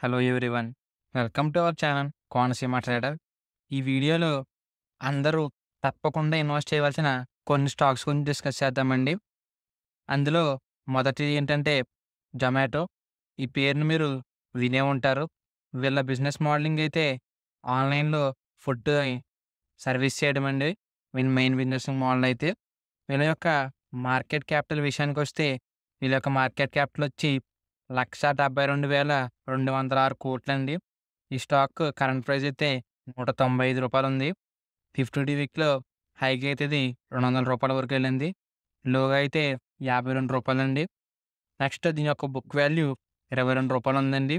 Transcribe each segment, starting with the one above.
Hello everyone. Welcome to our channel Konaseema trader. ఈ వీడియోలో అందరూ తప్పకుండా ఇన్వెస్ట్ చేయవలసిన కొన్ని స్టాక్స్ గురించి డిస్కస్ చేద్దామండి. అందులో మొదటిది ఏంటంటే జొమాటో. ఈ పేరుని మీరు వినే ఉంటారు. వీళ్ళ బిజినెస్ మోడలింగ్ అయితే ఆన్‌లైన్‌లో ఫుడ్ సర్వీస్ చేయడం అండి. వీళ్ళ మెయిన్ బిజినెస్ మోడల్ అయితే. వీళ్ళ యొక్క మార్కెట్ క్యాపిటల్ విషయానికొస్తే వీళ్ళ యొక్క మార్కెట్ క్యాపిటల్ వచ్చి 1,72,206 కోట్లండి. ఈ స్టాక్ కరెంట్ ప్రైస్ అయితే రూ. 195 ఉంది. 50 వీక్‌లో హైగా అయితే ఇది రూ. 200 వరకు వెళ్ళింది. లోగా అయితే రూ. 52 నెక్స్ట్ దీని యొక్క బుక్ వాల్యూ రూ. 22 ఉందండి.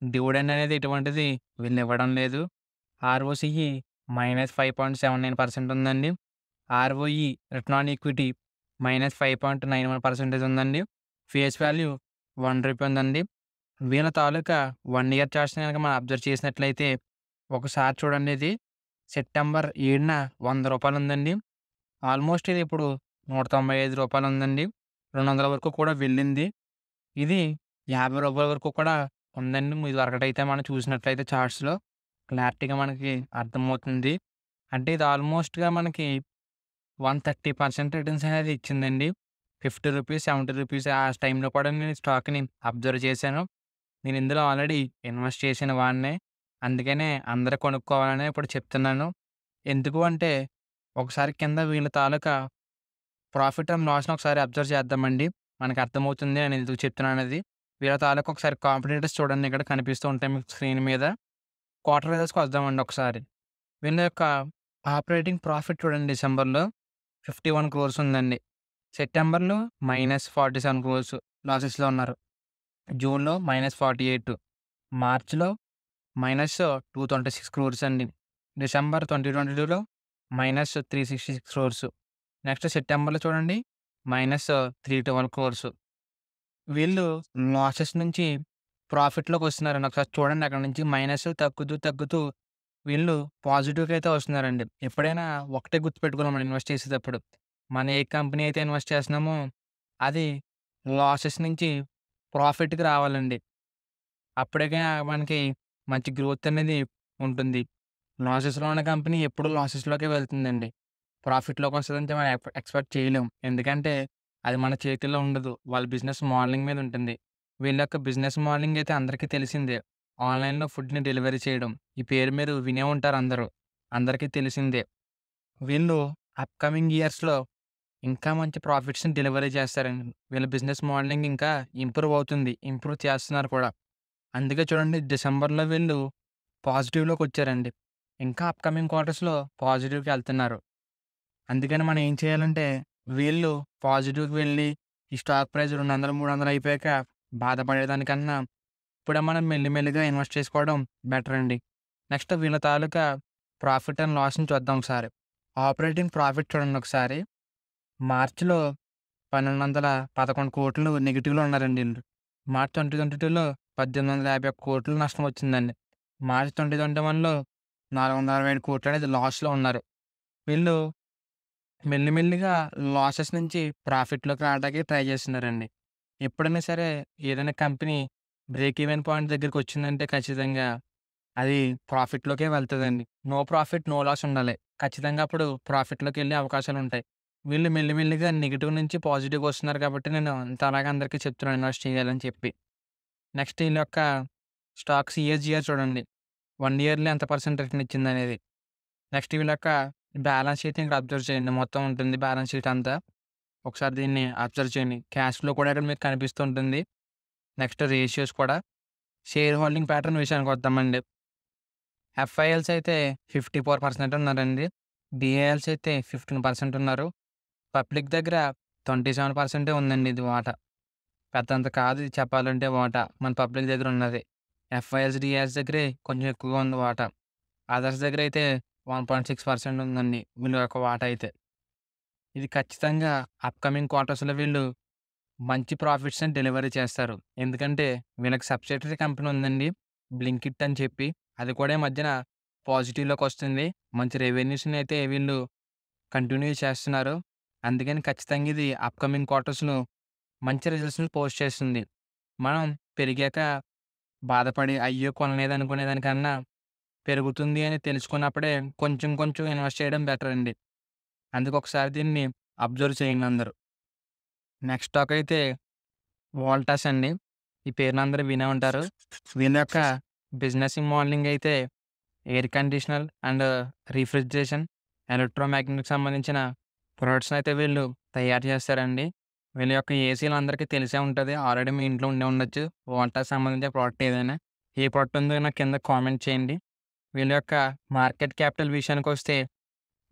డివిడెండ్ అనేది ఎటువంటిది వీళ్ళు ఇవ్వడం లేదు. ఆర్ఓసిఈ -5.79% ఉందండి. ఆర్ఓఈ రిటర్న్ ఆన్ ఈక్విటీ -5.91% ఉందండి. ఫేస్ వాల్యూ రూ. 1 ఉందండి. వీళ్ళ తాలూకా 1 ఇయర్ చార్ట్స్‌ని గనక మనం అబ్జర్వ్ చేసినట్లయితే ఒకసారి చూడండి ఇది సెప్టెంబర్ 7న రూ. 100 ఉందండి. ఆల్మోస్ట్ ఇది ఇప్పుడు రూ. 195 ఉందండి. 200 వరకు కూడా వెళ్ళింది. ఇది రూ. 50 వరకు కూడా ఉందండి. ఇదివరకటైతే మనం చూసినట్లయితే చార్ట్స్‌లో క్లారిటీగా మనకి అర్థమవుతుంది. అంటే ఇది ఆల్మోస్ట్‌గా మనకి 130% రిటర్న్స్ అనేది ఇచ్చిందండి. రూ. 50, రూ. 70 ఆ టైంలో కూడా నేను స్టాక్‌ని అబ్జర్వ్ చేశాను. నేను ఇందులో ఆల్రెడీ ఇన్వెస్ట్ చేసిన వాడినే. అందుకనే అందరూ కొనుక్కోవాలనే ఇప్పుడు చెప్తున్నాను. ఎందుకు అంటే ఒకసారి కింద వీళ్ళ తాలూకా ప్రాఫిట్ అండ్ లాస్‌ని ఒకసారి అబ్జర్వ్ చేద్దామండి. మనకు అర్థమవుతుంది నేను ఎందుకు చెప్తున్నానది. వీళ్ళ తాలూకా ఒకసారి కాంపిటీటర్స్ చూడండి ఇక్కడ కనిపిస్తూ ఉంటాయి మీకు స్క్రీన్ మీద. క్వార్టర్ రిజల్ట్స్‌కి వద్దామండి ఒకసారి. వీళ్ళ యొక్క ఆపరేటింగ్ ప్రాఫిట్ చూడండి డిసెంబర్‌లో 51 క్రోర్స్ ఉందండి. సెప్టెంబర్‌లో -47 క్రోర్స్ లాసెస్‌లో ఉన్నారు. జూన్‌లో -48, మార్చ్‌లో -226 క్రోర్స్ అండి. డిసెంబర్ 2022లో -366 క్రోర్స్. నెక్స్ట్ సెప్టెంబర్‌లో చూడండి -312 క్రోర్స్. వీళ్ళు లాసెస్ నుంచి ప్రాఫిట్‌లోకొస్తున్నారండి. ఒకసారి చూడండి అక్కడి నుంచి మైనస్ తగ్గుతూ, తగ్గుతూ వీళ్ళు పాజిటివ్‌కైతే వస్తున్నారండి. ఎప్పుడైనా ఒకటే గుర్తుపెట్టుకోవాలి మనం ఇన్వెస్ట్ చేసేటప్పుడు. మనం ఏ కంపెనీ అయితే ఇన్వెస్ట్ చేస్తున్నామో అది లాసెస్ నుంచి ప్రాఫిట్‌కి రావాలండి. అప్పటికే మనకి మంచి గ్రోత్ అనేది ఉంటుంది. లాసెస్‌లో ఉన్న కంపెనీ ఎప్పుడు లాసెస్‌లోకే వెళ్తుందండి. ప్రాఫిట్‌లోకి వస్తదంటే మనం ఎక్స్‌పెక్ట్ చేయలేం. ఎందుకంటే అది మన చేతుల్లో ఉండదు. వాళ్ళ బిజినెస్ మోడలింగ్ మీద ఉంటుంది. వీళ్ళ యొక్క బిజినెస్ మోడలింగ్ అయితే అందరికీ తెలిసిందే. ఆన్‌లైన్‌లో ఫుడ్‌ని డెలివరీ చేయడం. ఈ పేరు మీరు వినే ఉంటారు అందరూ. అందరికీ తెలిసిందే. వీళ్ళు అప్‌కమింగ్ ఇయర్స్‌లో ఇంకా మంచి ప్రాఫిట్స్‌ని డెలివరీ చేస్తారండి. వీళ్ళ బిజినెస్ మోడలింగ్ ఇంకా ఇంప్రూవ్ అవుతుంది. ఇంప్రూవ్ చేస్తున్నారు కూడా. అందుకే చూడండి డిసెంబర్‌లో వీళ్ళు పాజిటివ్‌లోకొచ్చారండి. ఇంకా అప్‌కమింగ్ క్వార్టర్స్‌లో పాజిటివ్‌కెళ్తున్నారు. అందుకని మనం ఏం చేయాలంటే, వీళ్ళు పాజిటివ్‌కి వెళ్ళి, ఈ స్టాక్ ప్రైస్ 200, 300 అయిపోయాక బాధపడేదానికన్నా, ఇప్పుడే మనం మెల్లిమెల్లిగా ఇన్వెస్ట్ చేసుకోవడం బెటర్ అండి. నెక్స్ట్ వీళ్ళ తాలూకా ప్రాఫిట్ అండ్ లాస్‌ని చూద్దాం ఒకసారి. ఆపరేటింగ్ ప్రాఫిట్ చూడండి ఒకసారి. మార్చ్‌లో 1,211 కోట్లు నెగెటివ్‌లో ఉన్నారండి ఈళ్ళు. మార్చ్ 2022లో 1,851 కోట్లు నష్టం వచ్చిందండి. మార్చ్ 2021లో 467 కోట్లు అనేది లాస్‌లో ఉన్నారు. వీళ్ళు మెల్లిమెల్లిగా లాసెస్ నుంచి ప్రాఫిట్‌లోకి రావడానికి ట్రై చేస్తున్నారండి. ఎప్పుడైనా సరే ఏదైనా కంపెనీ బ్రేక్ ఈవెన్ పాయింట్ దగ్గరికొచ్చిందంటే ఖచ్చితంగా అది ప్రాఫిట్‌లోకే వెళ్తదండి. నో ప్రాఫిట్, నో లాస్ ఉండాలి. ఖచ్చితంగా అప్పుడు ప్రాఫిట్‌లోకెళ్ళే అవకాశాలుంటాయి. వీళ్ళు మెల్లిమెల్లిగా నెగెటివ్ నుంచి పాజిటివ్‌కొస్తున్నారు కాబట్టి నేను ఇంతలాగా అందరికీ చెప్తున్నాను ఇన్వెస్ట్ చేయాలని చెప్పి. నెక్స్ట్ ఈళ్ళ యొక్క స్టాక్ సీఏజీఆర్ చూడండి. 1 ఇయర్‌లో ఎంత పర్సెంట్ రిటర్న్ ఇచ్చిందనేది. నెక్స్ట్ వీళ్ళ యొక్క బ్యాలెన్స్ షీట్‌ని ఇక్కడ అబ్జర్వ్ చేయండి. మొత్తం ఉంటుంది బ్యాలెన్స్ షీట్ అంతా. ఒకసారి దీన్ని అబ్జర్వ్ చేయండి. క్యాష్ ఫ్లో కూడా ఇక్కడ మీకు కనిపిస్తూ ఉంటుంది. నెక్స్ట్ రేషియోస్ కూడా. షేర్ హోల్డింగ్ ప్యాటర్న్ విషయానికొద్దామండి. ఎఫ్ఐఎల్స్ అయితే 54% ఉన్నారండి. డీఐఎల్స్ అయితే 15% ఉన్నారు. పబ్లిక్ దగ్గర 27% ఉందండి ఇది వాటా. పెద్దంత కాదు ఇది చెప్పాలంటే వాటా. మన పబ్లిక్ దగ్గర ఉన్నది. ఎఫ్ఐఎల్స్, డీఐఎల్స్ దగ్గరే కొంచెం ఎక్కువగా ఉంది వాటా. అదర్స్ దగ్గరైతే 1.6% ఉందండి వీళ్ళ యొక్క వాటా అయితే. ఇది ఖచ్చితంగా అప్‌కమింగ్ క్వార్టర్స్‌లో వీళ్ళు మంచి ప్రాఫిట్స్‌ని డెలివరీ చేస్తారు. ఎందుకంటే వీళ్ళకి సబ్సిడరీ కంపెనీ ఉందండి. బ్లింకిట్ అని చెప్పి. అది కూడా ఈ మధ్యన పాజిటివ్‌లోకొస్తుంది. మంచి రెవెన్యూస్‌ని అయితే వీళ్ళు కంటిన్యూ చేస్తున్నారు. అందుకని ఖచ్చితంగా ఇది అప్‌కమింగ్ క్వార్టర్స్‌లో మంచి రిజల్ట్స్‌ని పోస్ట్ చేస్తుంది. మనం పెరిగాక బాధపడి అయ్యో! కొనలేదనుకునే దానికన్నా పెరుగుతుంది అని తెలుసుకున్నప్పుడే కొంచెం కొంచెం ఇన్వెస్ట్ చేయడం బెటర్ అండి. అందుకే ఒకసారి దీన్ని అబ్జర్వ్ చేయండి అందరూ. నెక్స్ట్ స్టాక్ అయితే వోల్టాస్ అండి. ఈ పేరుని అందరూ వినే ఉంటారు. వీళ్ళ యొక్క బిజినెస్ మోడలింగ్ అయితే ఎయిర్ కండిషనర్ అండ్ రిఫ్రిజిరేషన్, ఎలక్ట్రోమాగ్నెట్‌కి సంబంధించిన ప్రొడక్ట్స్‌ని అయితే వీళ్ళు తయారు చేస్తారండి. వీళ్ళ యొక్క ఏసీలు అందరికీ తెలిసే ఉంటది. ఆల్రెడీ మీ ఇంట్లో ఉండే ఉండొచ్చు. వోల్టాస్ సంబంధించిన ప్రోడక్ట్ ఏదైనా. ఏ ప్రోడక్ట్ ఉందో నాకు కింద కామెంట్ చేయండి. వీళ్ళ యొక్క మార్కెట్ క్యాపిటల్ విషయానికొస్తే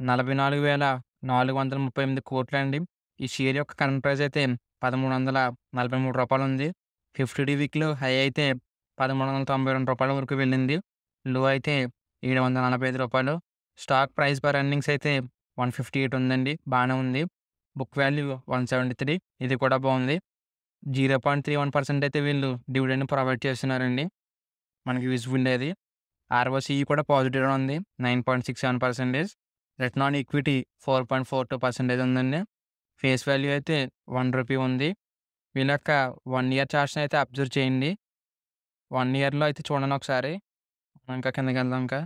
44,438 కోట్లండి. ఈ షేర్ యొక్క కరెంట్ ప్రైస్ అయితే రూ. 1343 ఉంది. 50 డే వీక్‌లో హై అయితే రూ. 1392 వరకు వెళ్ళింది. లో అయితే రూ. 745. స్టాక్ ప్రైస్ పర్ ఎర్నింగ్స్ అయితే 158 ఉందండి. బానే ఉంది. బుక్ వాల్యూ 173 ఇది కూడా బావుంది. 0.31% అయితే వీళ్ళు డివిడెండ్ ప్రొవైడ్ చేస్తున్నారండి. మనకి విజిబుల్ అది. ఆర్ఓసీఈ కూడా పాజిటివ్‌గా ఉంది. 9.67%. రిటర్న్ ఆన్ ఈక్విటీ 4.42% ఉందండి. ఫేస్ వాల్యూ అయితే రూ. 1 ఉంది. వీళ్ళ యొక్క 1 ఇయర్ చార్ట్స్‌ని అయితే అబ్జర్వ్ చేయండి. 1 ఇయర్‌లో అయితే చూడండి ఒకసారి. ఇంకా కిందకెళ్దాం ఇంకా.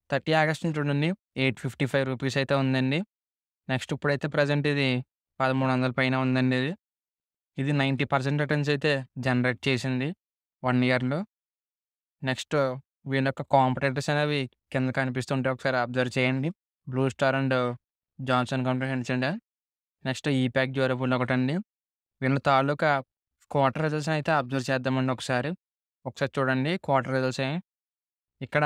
30 ఆగస్ట్‌ని చూడండి. రూ. 855 అయితే ఉందండి. నెక్స్ట్ ఇప్పుడైతే ప్రెజెంట్ ఇది 1300 పైన ఉందండి ఇది. ఇది 90% రిటర్న్స్ అయితే జనరేట్ చేసింది 1 ఇయర్‌లో. నెక్స్ట్ వీళ్ళ యొక్క కాంపిటీటర్స్ అనేవి కింద కనిపిస్తుంటాయి. ఒకసారి అబ్జర్వ్ చేయండి. Blue star and Johnson computers అండి. నెక్స్ట్ ఈపాక్ డ్యూరబుల్ ఒకటండి. వీళ్ళ తాలూకా క్వార్టర్ రిజల్ట్స్ అయితే అబ్జర్వ్ చేద్దామండి ఒకసారి. ఒకసారి చూడండి క్వార్టర్ రిజల్ట్స్ ఇక్కడ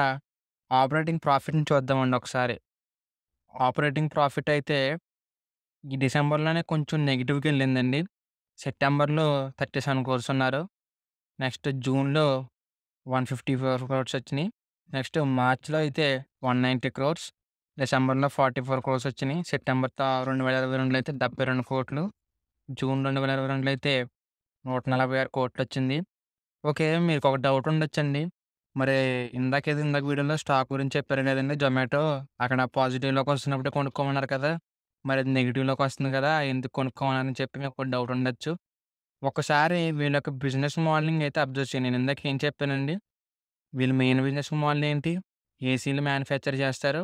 ఆపరేటింగ్ ప్రాఫిట్‌ని చూద్దామండి ఒకసారి. ఆపరేటింగ్ ప్రాఫిట్ అయితే ఈ డిసెంబర్‌లోనే కొంచెం నెగెటివ్‌కెళ్ళిందండి. సెప్టెంబర్‌లో 37 క్రోర్స్ ఉన్నారు. నెక్స్ట్ జూన్‌లో 154 క్రోర్స్ వచ్చినియి. నెక్స్ట్ మార్చ్‌లో అయితే 190 క్రోర్స్. డిసెంబర్‌లో 44 క్రోర్స్ వచ్చినియి. సెప్టెంబర్ 2022లో అయితే 72 కోట్లు. జూన్ 2022లో అయితే 146 కోట్లొచ్చింది. ఓకే. మీకొక డౌట్ ఉండొచ్చండి. మరి ఇందాక వీడియోలో స్టాక్ గురించి చెప్పారు కదండీ జొమాటో. అక్కడ పాజిటివ్‌లోకి వస్తున్నప్పుడే కొనుక్కోమన్నారు కదా! మరి అది నెగెటివ్‌లోకి వస్తుంది కదా! ఎందుకు కొనుక్కోమన్నారని చెప్పి మీకు డౌట్ ఉండొచ్చు. ఒక్కసారి వీళ్ళ యొక్క బిజినెస్ మోడలింగ్ అయితే అబ్జర్వ్ చేయండి. నేను ఇందాక ఏం చెప్పానండి? వీళ్ళ మెయిన్ బిజినెస్ మోడల్ ఏంటి? ఏసీలు మ్యానుఫ్యాక్చర్ చేస్తారు.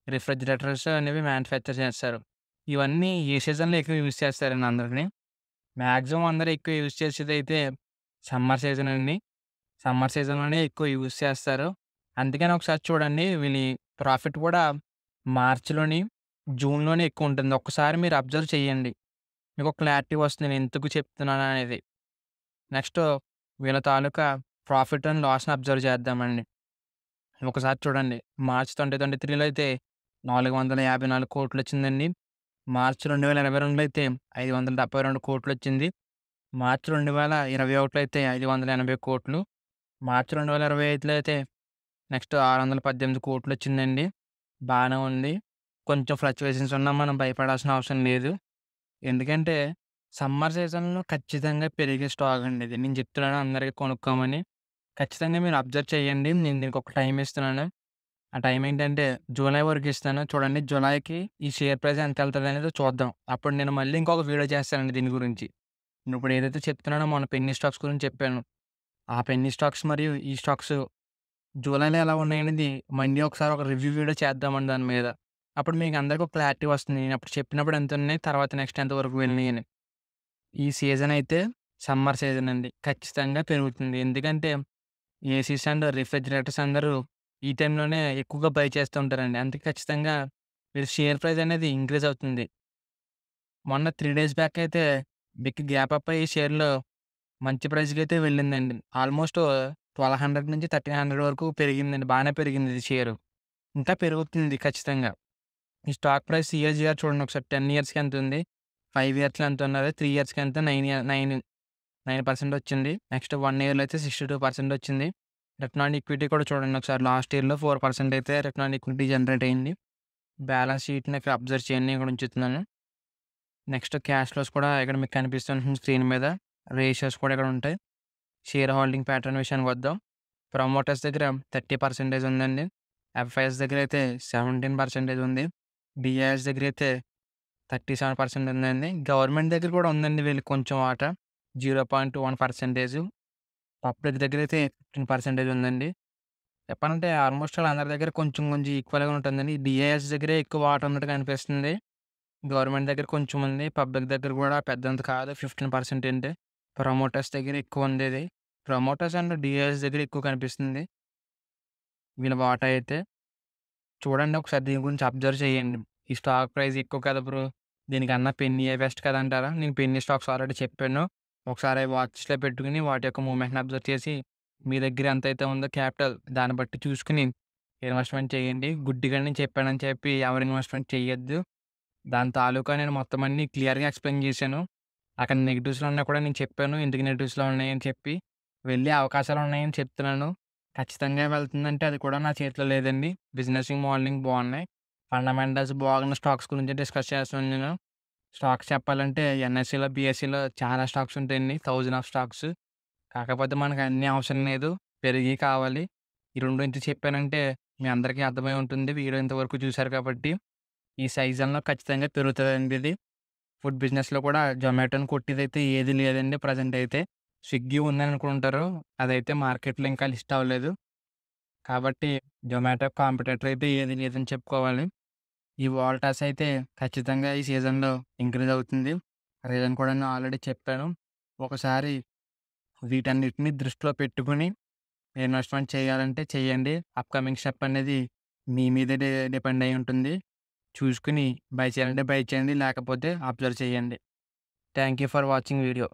రిఫ్రిజిరేటర్స్ అనేవి మ్యానుఫ్యాక్చర్ చేస్తారు. ఇవన్నీ ఏ సీజన్‌లో ఎక్కువ యూజ్ చేస్తారండి అందరిని? మాక్సిమం అందరూ ఎక్కువ యూజ్ చేసేదైతే సమ్మర్ సీజన్ అండి. సమ్మర్ సీజన్‌లోనే ఎక్కువ యూజ్ చేస్తారు. అందుకని ఒకసారి చూడండి వీళ్ళి ప్రాఫిట్ కూడా మార్చ్‌లోని, జూన్‌లోనే ఎక్కువుంటుంది. ఒక్కసారి మీరు అబ్జర్వ్ చేయండి. మీకొక క్లారిటీ వస్తుంది నేను ఎందుకు చెప్తున్నాననేది. నెక్స్ట్ వీళ్ళ తాలూకా ప్రాఫిట్ అండ్ లాస్‌ని అబ్జర్వ్ చేద్దామండి. ఒకసారి చూడండి. మార్చ్ 2023లో అయితే 454 కోట్లొచ్చిందండి. మార్చ్ 2022లో అయితే 572 కోట్లొచ్చింది. మార్చ్ 2021లో అయితే 580 కోట్లు. మార్చ్ 2025లో అయితే నెక్స్ట్ 618 కోట్లొచ్చిందండి. బానే ఉంది. కొంచెం ఫ్లక్చుయేషన్స్ ఉన్నా మనం భయపడాల్సిన అవసరం లేదు. ఎందుకంటే సమ్మర్ సీజన్‌లో ఖచ్చితంగా పెరిగే స్టాక్ అండి ఇది. నేను చెప్తున్నాను అందరికి కొనుక్కోమని. ఖచ్చితంగా మీరు అబ్జర్వ్ చేయండి. నేను దీనికొక టైమ్ ఇస్తున్నాను. ఆ టైం ఏంటంటే జూలై వరకు ఇస్తాను. చూడండి జులైకి ఈ షేర్ ప్రైస్ ఎంతెళ్తదనేది చూద్దాం. అప్పుడు నేను మళ్ళీ ఇంకొక వీడియో చేస్తానండి దీని గురించి. నేనిప్పుడు ఏదైతే చెప్తున్నానో మొన్న పెన్నీ స్టాక్స్ గురించి చెప్పాను. ఆ పెన్నీ స్టాక్స్ మరియు ఈ స్టాక్స్ జూలైలో ఎలా ఉన్నాయనేది మళ్ళీ ఒకసారి ఒక రివ్యూ వీడియో చేద్దామండి దాని మీద. అప్పుడు మీకు అందరికి ఒక క్లారిటీ వస్తుంది. నేనప్పుడు చెప్పినప్పుడు ఎంతున్నయి, తర్వాత నెక్స్ట్ ఎంత వరకు వెళ్ళినయని. ఈ సీజన్ అయితే సమ్మర్ సీజన్ అండి. ఖచ్చితంగా పెరుగుతుంది. ఎందుకంటే ఏసీస్ అండ్ రిఫ్రిజిరేటర్స్ అందరూ ఈ టైంలోనే ఎక్కువగా బై చేస్తూ ఉంటారండి. అందుకే ఖచ్చితంగా వీళ్ళ షేర్ ప్రైస్ అనేది ఇంక్రీజ్ అవుతుంది. మొన్న 3 డేస్ బ్యాక్ అయితే బిగ్ గ్యాప్ అప్ అయ్యి షేర్‌లో మంచి ప్రైస్‌కైతే వెళ్ళిందండి. ఆల్మోస్ట్ 1200 నుంచి 1300 వరకు పెరిగిందండి. బానే పెరిగింది ఇది షేరు. ఇంకా పెరుగుతుంది ఖచ్చితంగా. ఈ స్టాక్ ప్రైస్ సీఏజీఆర్ చూడండి ఒకసారి 10 ఇయర్స్‌కి ఎంతుంది? 5 ఇయర్స్‌లో ఎంతున్నది? 3 ఇయర్స్‌కి ఎంత? 9% వచ్చింది. నెక్స్ట్ 1 ఇయర్‌లో అయితే 62% వచ్చింది. రిటర్న్ ఆన్ ఈక్విటీ కూడా చూడండి ఒకసారి లాస్ట్ ఇయర్‌లో 4% అయితే రిటర్న్ ఆన్ ఈక్విటీ జనరేట్ అయింది. బ్యాలెన్స్ షీట్‌ని ఇక్కడ అబ్జర్వ్ చేయండి. ఇక్కడ ఉంచుతున్నాను. నెక్స్ట్ క్యాష్ ఫ్లోస్ కూడా ఇక్కడ మీకు కనిపిస్తుంది స్క్రీన్ మీద. రేషియోస్ కూడా ఇక్కడ ఉంటాయి. షేర్ హోల్డింగ్ ప్యాటర్న్ విషయానికి వద్దాం. ప్రమోటర్స్ దగ్గర 30% ఉందండి. ఎఫ్ఐఎస్ దగ్గర అయితే 17% ఉంది. డిఐఎస్ దగ్గర అయితే 37% ఉందండి. గవర్నమెంట్ దగ్గర కూడా ఉందండి వీళ్ళకి కొంచెం వాటా. 0.1%. పబ్లిక్ దగ్గరైతే 15% ఉందండి. చెప్పాలంటే ఆల్మోస్ట్ ఆల్ అందరి దగ్గర కొంచెం కొంచెం ఈక్వల్‌గా ఉంటుందండి. డీఐఎస్ దగ్గరే ఎక్కువ వాటా ఉన్నట్టుగా అనిపిస్తుంది. గవర్నమెంట్ దగ్గర కొంచెం ఉంది. పబ్లిక్ దగ్గర కూడా పెద్దంత కాదు. 15% అండి. ప్రమోటర్స్ దగ్గర ఎక్కువుంది ఇది. ప్రమోటర్స్ అండ్ డీఐఎస్ దగ్గర ఎక్కువ కనిపిస్తుంది. వీళ్ళ వాటా అయితే. చూడండి ఒకసారి దీని గురించి అబ్జర్వ్ చేయండి. ఈ స్టాక్ ప్రైస్ ఎక్కువ కదా బ్రో! దీనికన్నా పెన్నీయే బెస్ట్ కదా అంటారా? నేను పెన్నీ స్టాక్స్ ఆల్రెడీ చెప్పాను. ఒకసారి అవి వాచ్‌లో పెట్టుకొని వాటి యొక్క మూవ్‌మెంట్‌ని అబ్జర్వ్ చేసి, మీ దగ్గర ఎంతైతే ఉందో క్యాపిటల్ దాన్ని బట్టి చూసుకొని ఇన్వెస్ట్‌మెంట్ చేయండి. గుడ్డిగా నేను చెప్పానని చెప్పి ఎవరు ఇన్వెస్ట్‌మెంట్ చేయొద్దు. దాని తాలూకా నేను మొత్తం అన్నీ క్లియర్‌గా ఎక్స్‌ప్లెయిన్ చేశాను. అక్కడ నెగెటివ్స్‌లో ఉన్నా కూడా నేను చెప్పాను. ఎందుకు నెగెటివ్స్‌లో ఉన్నాయని చెప్పి. వెళ్ళే అవకాశాలు ఉన్నాయని చెప్తున్నాను. ఖచ్చితంగా వెళ్తుందంటే అది కూడా నా చేతిలో లేదండి. బిజినెసింగ్, మోడలింగ్ బావున్నాయి. ఫండమెంటల్స్ బాగున్న స్టాక్స్ గురించి డిస్కస్ చేస్తున్నాను నేను. స్టాక్స్ చెప్పాలంటే ఎన్ఎస్‌సిలో, బీఎస్‌సిలో చాలా స్టాక్స్ ఉంటాయండి. Thousand of stocks. కాకపోతే మనకు అన్నీ అవసరం లేదు. పెరిగి కావాలి. ఈ 2 ఎందుకు చెప్పానంటే మీ అందరికీ అర్థమై ఉంటుంది. వీడియో ఇంతవరకు చూసారు కాబట్టి. ఈ సీజన్‌లో ఖచ్చితంగా పెరుగుతదండి ఇది. ఫుడ్ బిజినెస్‌లో కూడా జొమాటోని కొట్టేదైతే ఏది లేదండి ప్రెజెంట్ అయితే. స్విగ్గీ ఉందని అనుకుంటారు. అదైతే మార్కెట్‌లో ఇంకా లిస్ట్ అవ్వలేదు. కాబట్టి జొమాటో కాంపిటీటర్ అయితే ఏది లేదని చెప్పుకోవాలి. ఈ వోల్టాస్ అయితే ఖచ్చితంగా ఈ సీజన్‌లో ఇంక్రీజ్ అవుతుంది. రీజన్ కూడా నేను ఆల్రెడీ చెప్పాను. ఒకసారి వీటన్నిటిని దృష్టిలో పెట్టుకొని ఇన్వెస్ట్‌మెంట్ చేయాలంటే చేయండి. అప్‌కమింగ్ స్టెప్ అనేది మీ మీదే డిపెండ్ అయ్యి ఉంటుంది. చూసుకొని బై చేయాలంటే బై చేయండి. లేకపోతే అబ్జర్వ్ చేయండి. Thank you for watching video.